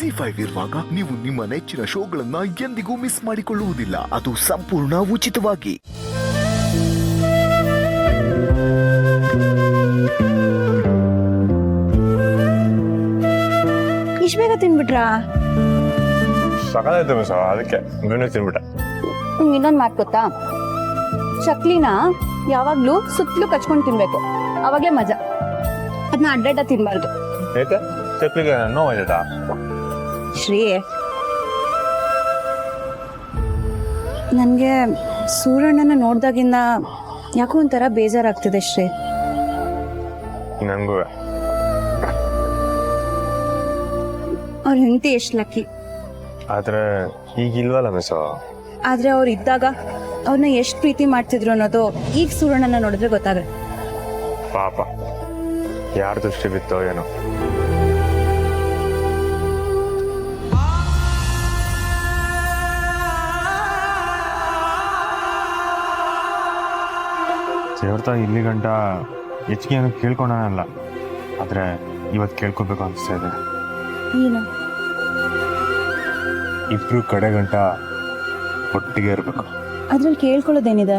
ಜಿ5 ಇರುವಾಗ ನೀವು ನಿಮ್ಮ ನೆಚ್ಚಿನ ಶೋಗಳನ್ನ ಎಂದಿಗೂ ಮಿಸ್ ಮಾಡಿಕೊಳ್ಳುವುದಿಲ್ಲ. ಅದು ಸಂಪೂರ್ಣ ಉಚಿತವಾಗಿ. ಇಷ್ಟು ಬೇಗ ತಿನ್ಬಿಟ್ರಾ? ಸಕಾಲೈತೆ ಮಿಸ್, ಅದಕ್ಕೆ ಬೇನೆ ತಿನ್ಬಿಟ್ಟೆ. ಇನ್ನೊಂದು ಮಾತು ಗೊತ್ತಾ, ಚಕ್ಲಿನ ಯಾವಾಗ್ಲೂ ಸುತ್ತಲೂ ಕಚ್ಕೊಂಡು ತಿನ್ಬೇಕು, ಅವಾಗ್ಲೇ ಮಜಾ. ಅದನ್ನ ಅಡ್ಡಡ್ಡ ತಿನ್ಬಾರ್ದು. ಏಕೆ ಚಕ್ಲಿಗೆ ನೋವಾಯ್ತಾ? ಶ್ರೀ, ನನಗೆ ಸೂರ್ಯಣ್ಣನ ನೋಡ್ದಾಗಿಂದ ಯಾಕೋ ಒಂಥರ ಬೇಜಾರಾಗ್ತಿದೆ ಶ್ರೀ. ನನಗೂ ಅವ್ರ ಹೆಂಡತಿ ಎಷ್ಟು ಲಕ್ಕಿ. ಆದ್ರೆ ಈಗ ಇಲ್ವಲ್ಲ ಮಿಸ್. ಆದ್ರೆ ಅವ್ರು ಇದ್ದಾಗ ಅವ್ರನ್ನ ಎಷ್ಟು ಪ್ರೀತಿ ಮಾಡ್ತಿದ್ರು ಅನ್ನೋದು ಈಗ ಸೂರ್ಯಣ್ಣನ ನೋಡಿದ್ರೆ ಗೊತ್ತಾಗುತ್ತೆ. ಪಾಪ ಯಾರ ದೃಷ್ಟಿ ಬಿತ್ತೋ ಏನೋ. ದೇವ್ರತ ಇಲ್ಲಿ ಗಂಟ ಹೆಚ್ಚಿಗೆ ಏನು ಕೇಳ್ಕೊಳಲ್ಲ, ಆದ್ರೆ ಇವತ್ತು ಕೇಳ್ಕೊಬೇಕು ಅನಿಸ್ತಾ ಇದೆ. ಏನು? ಇಬ್ರು ಕಡೆ ಗಂಟ ಒಟ್ಟಿಗೆ ಇರ್ಬೇಕು. ಅದ್ರಲ್ಲಿ ಕೇಳ್ಕೊಳ್ಳೋದೇನಿದೆ,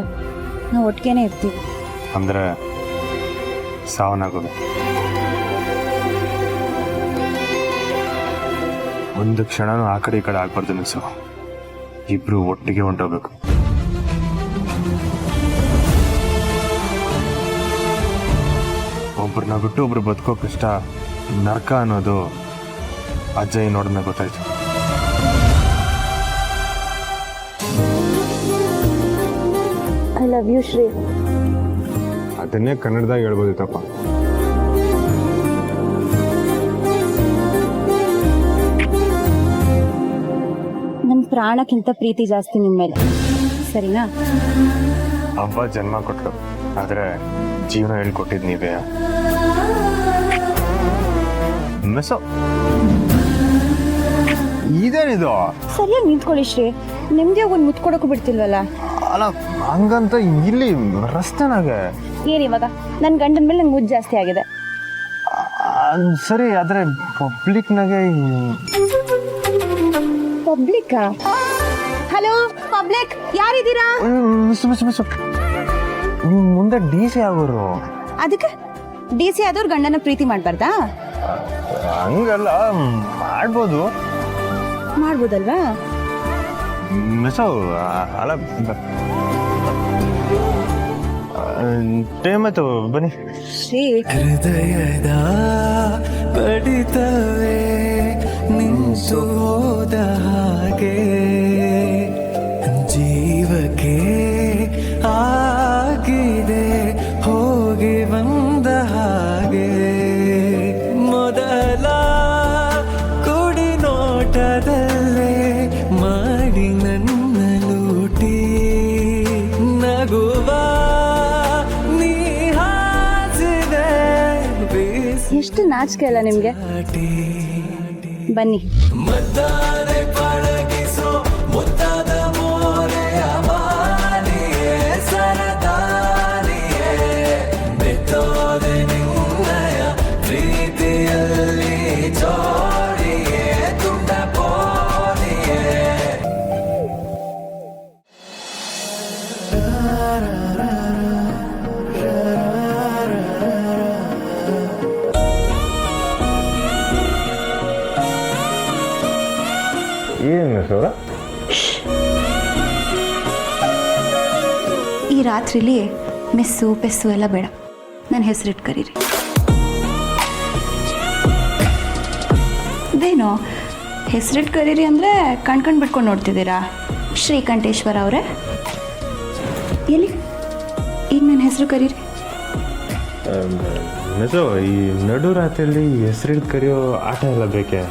ನಾವು ಒಟ್ಟಿಗೆನೇ ಇರ್ತೀವಿ. ಅಂದ್ರೆ ಸಾವನಾಗೋದು. ಒಂದು ಕ್ಷಣನೂ ಆ ಕಡೆ ಈ ಕಡೆ ಆಗ್ಬಾರ್ದು ಮಿಸ್. ಇಬ್ರು ಒಟ್ಟಿಗೆ ಹೊಂಟೋಗ್ಬೇಕು. ಒಬ್ರನ್ನ ಬಿಟ್ಟು ಒಬ್ರು ಬದುಕೋ ಕಷ್ಟ, ನರಕ ಅನ್ನೋದು ಅಜ್ಜಯ್ ನೋಡಿದ್ಮೇಲೆ ಗೊತ್ತಾಯ್ತು. I love you Shri. ಅದನ್ನೇ ಕನ್ನಡದಾಗ ಹೇಳ್ಬೋದಿತ್ತಪ್ಪ. ನನ್ನ ಪ್ರಾಣಕ್ಕಿಂತ ಪ್ರೀತಿ ಜಾಸ್ತಿ ನಿಮ್ಮ ಮೇಲೆ, ಸರಿನಾ? ಹಬ್ಬ ಜನ್ಮ ಕೊಟ್ಲು, ಆದ್ರೆ ಜೀವನ ಹೇಳ್ಕೊಟ್ಟಿದ್ ನೀವೇ ಮಿಸ್. ಇದೇನಿದು? ಸರಿಯಾಗಿ ನಿಂತ್ಕೊಳ್ಳಿ ಶ್ರೀ. ನೆಮ್ಮದಿಯಾಗಿ ಒಂದು ಮುತ್ಕೊಡಕ್ಕೂ ಬಿಡ್ತಿಲ್ವಲ್ಲ. ಅಲ್ಲ ಹಂಗಂತ ಇಲ್ಲಿ ರಸ್ತೆನಾಗ ಏನ್ ಇವಾಗ ನನ್ನ ಗಂಡನ ಮೇಲೆ ನಂಗೆ ಮುದ್ದು ಜಾಸ್ತಿ ಆಗಿದೆ. ಸರಿ, ಆದ್ರೆ ಪಬ್ಲಿಕ್ನಾಗೆ. ಪಬ್ಲಿಕ್ಕಾ? ಹಲೋ ಪಬ್ಲಿಕ್, ಯಾರಿದ್ದೀರಾ? ಮಿಸ್ ಮಿಸ್ ಮಿಸ್, ನೀವು ಮುಂದೆ ಡಿ ಸಿ ಆಗೋರು. ಅದಕ್ಕೆ ಡಿ ಸಿ ಆದವ್ರು ಗಂಡನ ಪ್ರೀತಿ ಮಾಡ್ಬಾರ್ದಾ? ಹಂಗಲ್ಲ, ಮಾಡ್ಬೋದು. ಮಾಡ್ಬೋದಲ್ವಾ? ಮಿಸ್ ಅಲ್ಲ, ಟೈಮ್ ಆಯ್ತು, ಬನ್ನಿ. ಶ್ರೀ, ಹೃದಯದ ಬಡಿತವೇ ನಿಂತು ಹೋದ ಹಾಗೆ, ಜೀವಕ್ಕೆ ಆಗಿದೆ ಹೋಗಿ ಬಂದ ಹಾಗೆ, ಮೊದಲ ಕುಡಿ ನೋಟದಲ್ಲೇ ಮಾಡಿ ನನ್ನ ಲೂಟಿ, ನಗುವ ಎಷ್ಟು ನಾಚಿಕೆ ಅಲ್ಲ ನಿಮ್ಗೆ. ಬನ್ನಿ. ಮದ್ದಾನೆ ಪಳಗಿಸೋ ಮುದ್ದಾದ ಮೋರೆಯ ಮಾಲಿಯೇ ಸರದಾರಿಯೇ, ಬೆತ್ತೋದೆ ನಿನ್ನಯ ಪ್ರೀತಿಯಲ್ಲಿ ಜೋಡಿಯೇ ತುಂಡ ಪೋಲಿಯೇ. ಏನು ಸೌರ? ಈ ರಾತ್ರಿಲಿ ಮೆಸ್ಸು ಪೆಸ್ಸು ಎಲ್ಲ ಬೇಡ, ನನ್ನ ಹೆಸರಿಟ್ಟು ಕರೀರಿ. ಅದೇನು ಹೆಸರಿಟ್ಟು ಕರೀರಿ ಅಂದರೆ ಕಣ್ಕಂಡು ಬಿಟ್ಕೊಂಡು ನೋಡ್ತಿದ್ದೀರಾ? ಶ್ರೀಕಂಠೇಶ್ವರ ಅವರೇ, ಎಲ್ಲಿ ಈಗ ನನ್ನ ಹೆಸರು ಕರೀರಿ. ಮಿಸೋ, ಈ ನಡು ರಾತ್ರಿಯಲ್ಲಿ ಹೆಸರಿಡ್ ಕರೆಯೋ ಆಟ ಎಲ್ಲ ಬೇಕೆ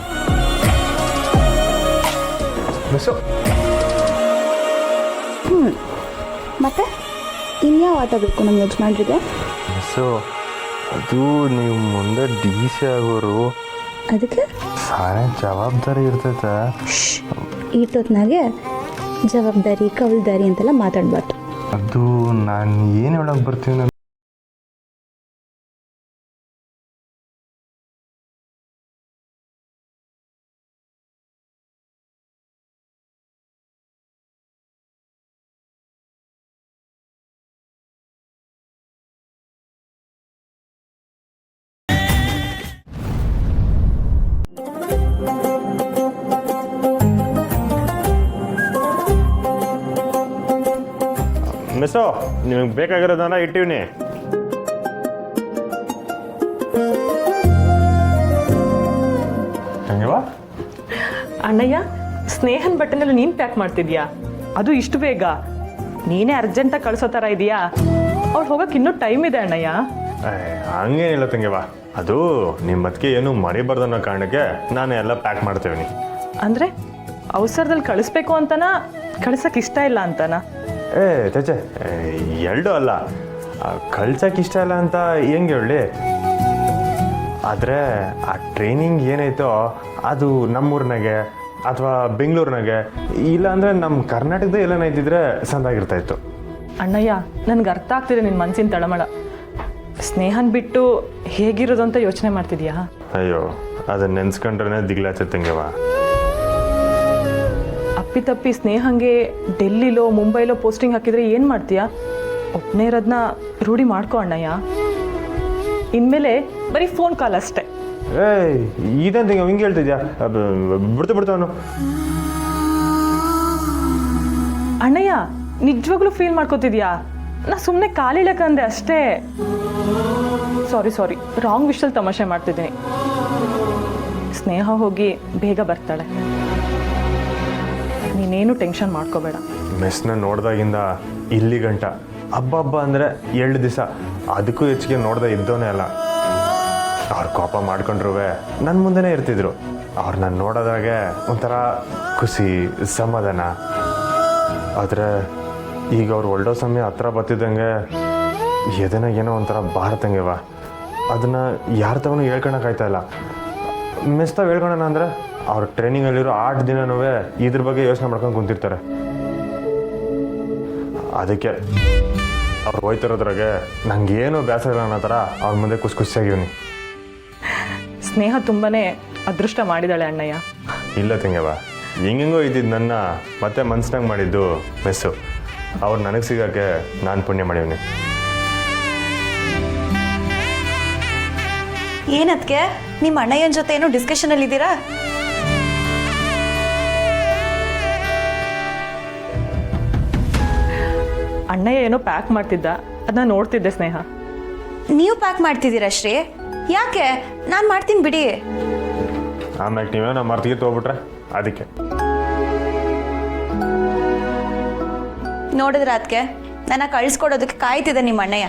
ಮಿಸೋ? ಮತ್ತೆ ಇನ್ಯಾವ ಆಟ ಬೇಕು ನಮ್ಮ ಯಜಮಾನ್ರಿಗೆ? ಮಿಸೋ, ಅದು ನೀವು ಮುಂದೆ ಡಿ ಸಿ ಆಗೋರು, ಅದಕ್ಕೆ ಸಾನೇ ಜವಾಬ್ದಾರಿ ಇರ್ತೈತೆ. ಈಟೊತ್ನಾಗೆ ಜವಾಬ್ದಾರಿ ಕವಲ್ದಾರಿ ಅಂತೆಲ್ಲ ಮಾತಾಡಬಾರ್ದು. ಅದು ನಾನು ಏನು ಹೇಳಕ್ಕೆ ಬರ್ತೀನಿ ಮಿಸ್ಸು ನಿಮಗೆ ಬೇಕಾಗಿರೋದನ್ನ ಇಟ್ಟಿವ್ನಿ. ಹಂಗವಾ ಅಣ್ಣಯ್ಯ, ಸ್ನೇಹನ್ ಬಟ್ಟೆನೆಲ್ಲ ನೀನು ಪ್ಯಾಕ್ ಮಾಡ್ತಿದ್ಯಾ? ಅದು ಇಷ್ಟು ಬೇಗ? ನೀನೇ ಅರ್ಜೆಂಟಾಗಿ ಕಳಿಸೋ ಥರ ಇದೆಯಾ? ಅವ್ಳು ಹೋಗೋಕೆ ಇನ್ನೂ ಟೈಮ್ ಇದೆ ಅಣ್ಣಯ್ಯ. ಹಂಗೇನಿಲ್ಲ ತಂಗಿವ, ಅದು ನಿಮ್ಮ ಅದಕ್ಕೆ ಏನು ಮರಿಬಾರ್ದು ಅನ್ನೋ ಕಾರಣಕ್ಕೆ ನಾನು ಎಲ್ಲ ಪ್ಯಾಕ್ ಮಾಡ್ತೇವೆ. ಅಂದರೆ ಅವಸರದಲ್ಲಿ ಕಳಿಸ್ಬೇಕು ಅಂತನಾ, ಕಳ್ಸೋಕೆ ಇಷ್ಟ ಇಲ್ಲ ಅಂತನಾ? ಚಚೆ, ಎರಡೂ ಅಲ್ಲ. ಕಳ್ಸೋಕೆ ಇಷ್ಟ ಇಲ್ಲ ಅಂತ ಹೆಂಗೆ ಹೇಳಿ, ಆದರೆ ಆ ಟ್ರೈನಿಂಗ್ ಏನೈತೋ ಅದು ನಮ್ಮೂರಿನಾಗೆ ಅಥವಾ ಬೆಂಗಳೂರಿನಾಗೆ ಇಲ್ಲ ಅಂದರೆ ನಮ್ಮ ಕರ್ನಾಟಕದ ಎಲ್ಲೇನೈತಿದ್ರೆ ಸಂದಾಗಿರ್ತಾಯಿತ್ತು. ಅಣ್ಣಯ್ಯ, ನನಗೆ ಅರ್ಥ ಆಗ್ತಿದೆ ನಿನ್ನ ಮನಸ್ಸಿನ ತಳಮಳ. ಸ್ನೇಹನ್ ಬಿಟ್ಟು ಹೇಗಿರೋದು ಅಂತ ಯೋಚನೆ ಮಾಡ್ತಿದ್ಯಾ? ಅಯ್ಯೋ, ಅದನ್ನ ನೆನ್ಸ್ಕೊಂಡ್ರೆ ದಿಗ್ಲಾಚತ್ತಂಗೆವ. ಅಪ್ಪಿತಪ್ಪಿ ಸ್ನೇಹಂಗೆ ಡೆಲ್ಲಿಲೋ ಮುಂಬೈಲೋ ಪೋಸ್ಟಿಂಗ್ ಹಾಕಿದ್ರೆ ಏನು ಮಾಡ್ತೀಯಾ? ಒಬ್ಬನೇ ಇರೋದನ್ನ ರೂಢಿ ಮಾಡ್ಕೊ ಅಣ್ಣಯ್ಯ. ಇನ್ಮೇಲೆ ಬರೀ ಫೋನ್ ಕಾಲ್ ಅಷ್ಟೇ. ಇದಂತ ಹಿಂಗೆ ಹೇಳ್ತಿದ್ಯಾ? ಬಿಡ್ತಾವನು. ಅಣ್ಣಯ್ಯ, ನಿಜವಾಗ್ಲೂ ಫೀಲ್ ಮಾಡ್ಕೋತಿದ್ಯಾ? ನಾ ಸುಮ್ಮನೆ ಕಾಲಿಳಕಂದೆ ಅಷ್ಟೇ. ಸಾರಿ, ರಾಂಗ್ ವಿಷಯದಲ್ಲಿ ತಮಾಷೆ ಮಾಡ್ತಿದ್ದೀನಿ. ಸ್ನೇಹ ಹೋಗಿ ಬೇಗ ಬರ್ತಾಳೆ, ನೀನೇನು ಟೆನ್ಷನ್ ಮಾಡ್ಕೋಬೇಡ. ಮೆಸ್ನ ನೋಡ್ದಾಗಿಂದ ಇಲ್ಲಿ ಗಂಟ ಹಬ್ಬ ಅಂದರೆ 2 ದಿವಸ, ಅದಕ್ಕೂ ಹೆಚ್ಚಿಗೆ ನೋಡ್ದೆ ಇದ್ದವನೇ ಅಲ್ಲ. ಅವ್ರು ಕೋಪ ಮಾಡ್ಕೊಂಡ್ರು ನನ್ನ ಮುಂದೆನೇ ಇರ್ತಿದ್ರು. ಅವ್ರು ನಾನು ನೋಡೋದಾಗೆ ಒಂಥರ ಖುಷಿ, ಸಮಾಧಾನ. ಆದರೆ ಈಗ ಅವ್ರು ಒಳ್ಳೆ ಸಮಯ ಹತ್ರ ಬರ್ತಿದ್ದಂಗೆ ಎದೆನಾಗ ಏನೋ ಒಂಥರ ಭಾರತಂಗೆವ. ಅದನ್ನು ಯಾರ ತವನು ಹೇಳ್ಕೊಳಕ್ಕಾಯ್ತಾ ಇಲ್ಲ. ಮೆಸ್ತಾಗ ಹೇಳ್ಕೊಳೋಣ ಅಂದರೆ ಅವ್ರ ಟ್ರೈನಿಂಗಲ್ಲಿರೋ 8 ದಿನನೂ ಇದ್ರ ಬಗ್ಗೆ ಯೋಚನೆ ಮಾಡ್ಕೊಂಡು ಕುಂತಿರ್ತಾರೆ. ಅದಕ್ಕೆ ಅವ್ರು ಹೋಯ್ತಿರೋದ್ರಾಗೆ ನಂಗೇನು ಬೇಸರ ಇಲ್ಲ ಅನ್ನೋ ಥರ ಅವ್ರ ಮುಂದೆ ಖುಷಿಯಾಗಿವ್ನಿ. ಸ್ನೇಹ ತುಂಬಾನೇ ಅದೃಷ್ಟ ಮಾಡಿದಾಳೆ ಅಣ್ಣಯ್ಯ. ಇಲ್ಲ ತಂಗವ, ಹೆಂಗೆಂಗೋ ಇದ್ದಿದ್ದು ನನ್ನ ಮತ್ತೆ ಮನ್ಸ್ನಾಗ ಮಾಡಿದ್ದು ಮೆಸ್ಸು. ಅವ್ರು ನನಗೆ ಸಿಗೋಕ್ಕೆ ನಾನು ಪುಣ್ಯ ಮಾಡಿವ್ನಿ. ಏನದ್ಕೆ ನಿಮ್ಮ ಅಣ್ಣಯ್ಯನ ಜೊತೆ ಏನೋ ಡಿಸ್ಕಷನಲ್ಲಿ ಇದ್ದೀರಾ? ಅಣ್ಣಯ್ಯ ಏನೋ ಪ್ಯಾಕ್ ಮಾಡ್ತಿದ್ದ, ಅದನ್ನ ನೋಡ್ತಿದ್ದೆ ಸ್ನೇಹ. ನೀವು ಪ್ಯಾಕ್ ಮಾಡ್ತಿದ್ದೀರಾ ಶ್ರೀ? ಯಾಕೆ? ನಾನು ಮಾಡ್ತೀನಿ ಬಿಡಿ. ಆಮ್ಯಾಗ ನೀವೇನೋ ಮರ್ತಿಗೆ ತೊಗೊಬಿಟ್ರೆ ಅದಕ್ಕೆ. ನೋಡಿದ್ರ ಅದಕ್ಕೆ ನನ್ನ ಕಳಿಸ್ಕೊಡೋದಕ್ಕೆ ಕಾಯ್ತಿದ್ದೆ ನಿಮ್ಮ ಅಣ್ಣಯ್ಯ.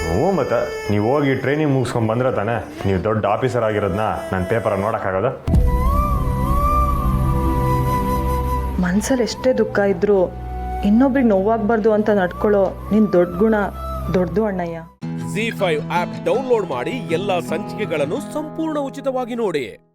ಹ್ಞೂ, ಮತ್ತೆ ನೀವು ಹೋಗಿ ಟ್ರೈನಿಂಗ್ ಮುಗಿಸ್ಕೊಂಡು ಬಂದ್ರೆ ತಾನೇ ನೀವು ದೊಡ್ಡ ಆಫೀಸರ್ ಆಗಿರೋದನ್ನ ನನ್ನ ಪೇಪರಲ್ಲಿ ನೋಡೋಕ್ಕಾಗೋದು. ಮನ್ಸಲ್ಲಿ ಎಷ್ಟೇ ದುಃಖ ಇದ್ರೂ ಇನ್ನೊಬ್ರಿಗೆ ನೋವಾಗಬಾರ್ದು ಅಂತ ನಡ್ಕೊಳ್ಳೋ ನಿನ್ ದೊಡ್ಡ ಗುಣ ದೊಡ್ಡದು ಅಣ್ಣಯ್ಯ. ZEE5 ಆಪ್ ಡೌನ್ಲೋಡ್ ಮಾಡಿ ಎಲ್ಲಾ ಸಂಚಿಕೆಗಳನ್ನು ಸಂಪೂರ್ಣ ಉಚಿತವಾಗಿ ನೋಡಿ.